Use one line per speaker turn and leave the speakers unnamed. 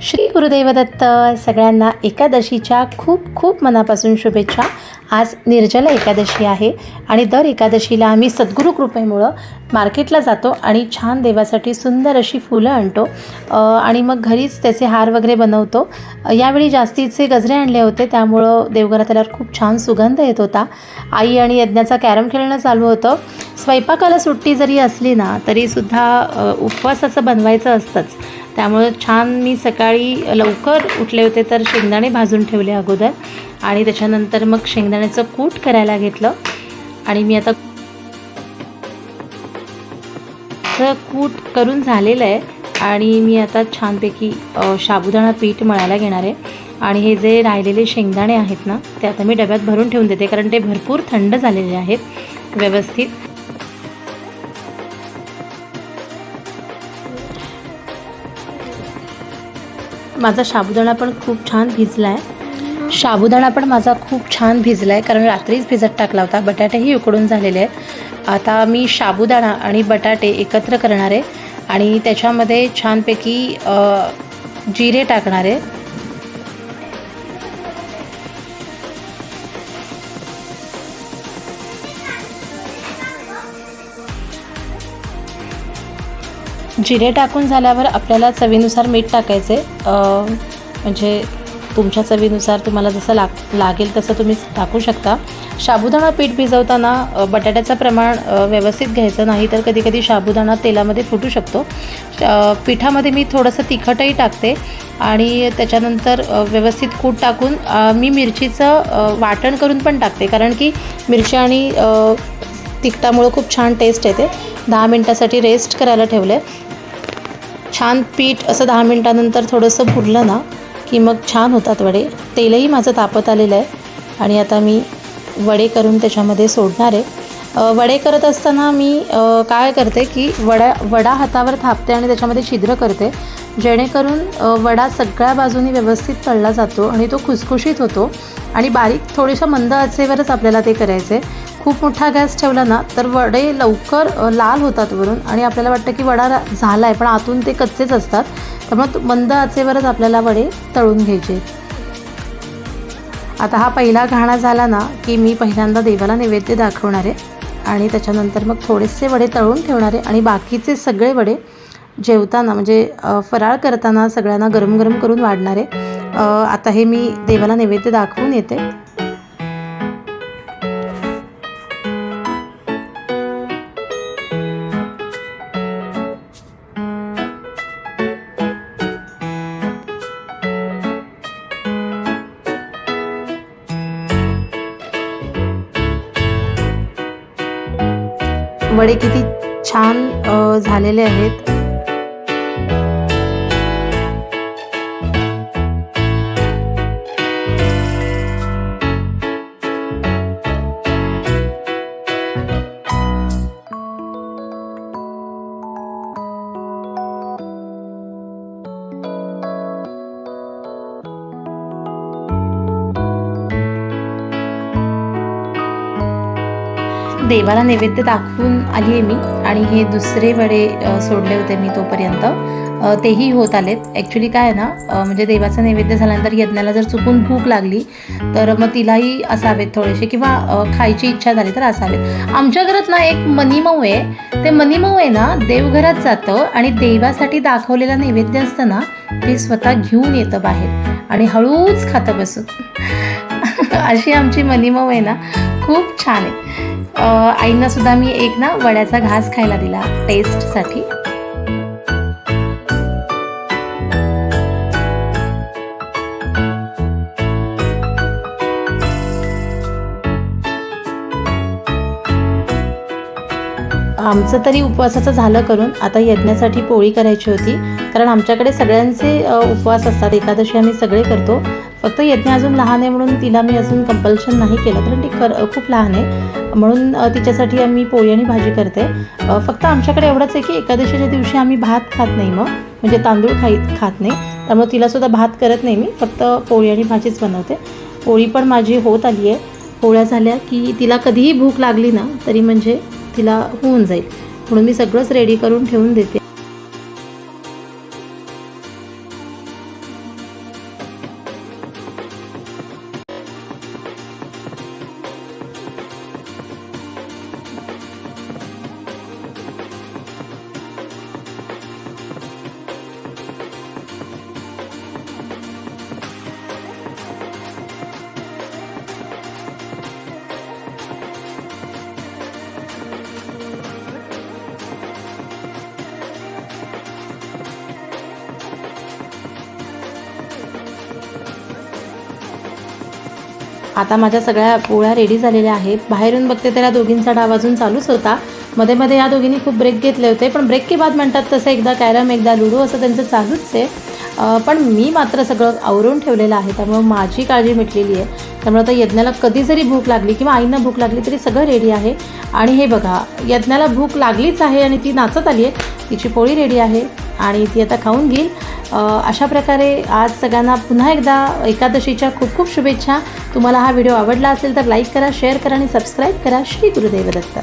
श्री गुरुदेव दत्त. सगळ्यांना एकादशीच्या खूप खूप मनापासून शुभेच्छा. आज निर्जला एकादशी आहे आणि दर एकादशीला आम्ही सद्गुरू कृपेमुळं मार्केटला जातो आणि छान देवासाठी सुंदर अशी फुलं आणतो आणि मग घरीच त्याचे हार वगैरे बनवतो. यावेळी जास्तीचे गजरे आणले होते, त्यामुळं देवघरात आल्यावर खूप छान सुगंध येत होता. आई आणि यज्ञाचा कॅरम खेळणं चालू होतं. स्वयंपाकाला सुट्टी जरी असली ना तरीसुद्धा उपवासाचं बनवायचं असतंच, त्यामुळं छान मी सकाळी लवकर उठले होते तर शेंगदाणे भाजून ठेवले अगोदर आणि त्याच्यानंतर मग शेंगदाण्याचं कूट करायला घेतलं. आणि मी आता कूट करून झालेलं आहे आणि मी आता छानपैकी साबुदाणा पीठ मळायला घेणार आहे. आणि हे जे राहिलेले शेंगदाणे आहेत ना ते आता मी डब्यात भरून ठेवून देते, कारण ते भरपूर थंड झालेले आहेत व्यवस्थित. माझा साबुदाणा पण खूप छान भिजला आहे. साबुदाणा पण माझा खूप छान भिजला आहे, कारण रात्रीच भिजत टाकला होता. बटाटेही उकडून झालेले आहेत. आता मी साबुदाणा आणि बटाटे एकत्र करणार आहे आणि त्याच्यामध्ये छानपैकी जिरे टाकणार आहे. जिरे टाकून झाल्यावर आपल्याला चवीनुसार मीठ टाकायचे, म्हणजे तुमच्या चवीनुसार तुम्हाला जसं लागेल तसं तुम्ही टाकू शकता. साबुदाणा पीठ भिजवताना बटाट्याचं प्रमाण व्यवस्थित घ्यायचं, नाही तर कधी कधी साबुदाणा तेलामध्ये फुटू शकतो. पिठामध्ये मी थोडंसं तिखटही टाकते आणि त्याच्यानंतर व्यवस्थित कूट टाकून मी मिरचीचं वाटण करून पण टाकते, कारण की मिरची आणि तिखटामुळं खूप छान टेस्ट येते. 10 मिनटासाठी रेस्ट करायला ठेवले. छान पीठ असं 10 मिनटानंतर थोडंसं फुललं ना की मग छान होतात वडे. तेलही माझं तापत आलेलं आहे आणि आता मी वडे करून त्याच्यामध्ये सोडणार आहे. वडे करत असताना मी काय करते की वडा हातावर थापते आणि त्याच्यामध्ये छिद्र करते, जेणेकरून वडा सगळ्या बाजूनी व्यवस्थित तळला जातो आणि तो खुसखुशीत होतो. आणि बारीक थोड्याशा मंद आचेवरच आपल्याला ते करायचे. खूप मोठा गॅस ठेवला ना तर वडे लवकर लाल होतात वरून आणि आपल्याला वाटतं की वडा झाला आहे, पण आतून ते कच्चेच असतात. त्यामुळे मंद आचेवरच आपल्याला वडे तळून घ्यायचे. आता हा पहिला घाणा झाला ना की मी पहिल्यांदा देवाला नैवेद्य दाखवणार आहे आणि त्याच्यानंतर मग थोडेसे वडे तळून ठेवणार आहे आणि बाकीचे सगळे वडे जेवताना म्हणजे फराळ करताना सगळ्यांना गरम गरम करून वाढणार आहे. आता हे मी देवाला नैवेद्य दाखवून येते. वडे किती छान झालेले आहेत. देवाला नैवेद्य दाखवून आली आहे मी आणि हे दुसरे वडे सोडले होते मी तोपर्यंत, तेही होत आलेत. ॲक्च्युली काय आहे ना, म्हणजे देवाचा नैवेद्य झाल्यानंतर यज्ञाला जर चुकून भूक लागली तर मग तिलाही असावेत थोडेसे, किंवा खायची इच्छा झाली तर असावेत. आमच्या घरात ना एक मनीमऊ आहे. ते मनीमऊ आहे ना देवघरात जातं आणि देवासाठी दाखवलेला नैवेद्य असतं ना ते स्वतः घेऊन येतं बाहेर आणि हळूच खातं बसून. अशी आमची मनीमऊ आहे ना, खूप छान आहे. आईंना सुद्धा मी एक ना वड्याचा घास खायला दिला टेस्टसाठी. आमचं तरी उपवासाचं झालं करून. आता यज्ञासाठी पोळी करायची होती, कारण आमच्याकडे सगळ्यांचे उपवास असतात. एकादशी आम्ही सगळे करतो. फक्त यज्ञ अजून लहान आहे म्हणून तिला मी अजून कंपल्शन नाही केलं, कारण ती खूप लहान आहे म्हणून तिच्यासाठी आम्ही पोळी आणि भाजी करते. फक्त आमच्याकडे एवढंच आहे की एकादशीच्या दिवशी आम्ही भात खात नाही, म्हणजे तांदूळ खात नाही. त्यामुळे तिलासुद्धा भात करत नाही मी, फक्त पोळी आणि भाजीच बनवते. पोळी पण माझी होत आली आहे. पोळ्या झाल्या की तिला कधीही भूक लागली ना तरी म्हणजे तिला होऊन जाईल, म्हणून मी सगळंच रेडी करून ठेवून देते. आता माझ्या सगळ्या पोळ्या रेडी झालेल्या आहेत. बाहेरून बघते तर या दोघींचा डाव अजून चालूच होता. मध्ये मध्ये या दोघींनी खूप ब्रेक घेतले होते, पण ब्रेक के बाद म्हणतात तसं एकदा कॅरम एकदा लुडो असं त्यांचं चालूच आहे. पण मी मात्र सगळं आवरून ठेवलेलं आहे, त्यामुळे माझी काळजी मिटलेली आहे. त्यामुळे आता यज्ञाला कधी जरी भूक लागली किंवा आईंना भूक लागली तरी सगळं रेडी आहे. आणि हे बघा, यज्ञाला भूक लागलीच आहे आणि ती नाचत आली आहे. तिची पोळी रेडी आहे आणि ती आता खाऊन घेईल. अशा प्रकारे आज सगळ्यांना पुन्हा एकदा एकादशीच्या खूप खूप शुभेच्छा. तुम्हाला हा व्हिडिओ आवडला असेल तर लाईक करा, शेअर करा आणि सबस्क्राईब करा. श्री गुरुदेव दत्त.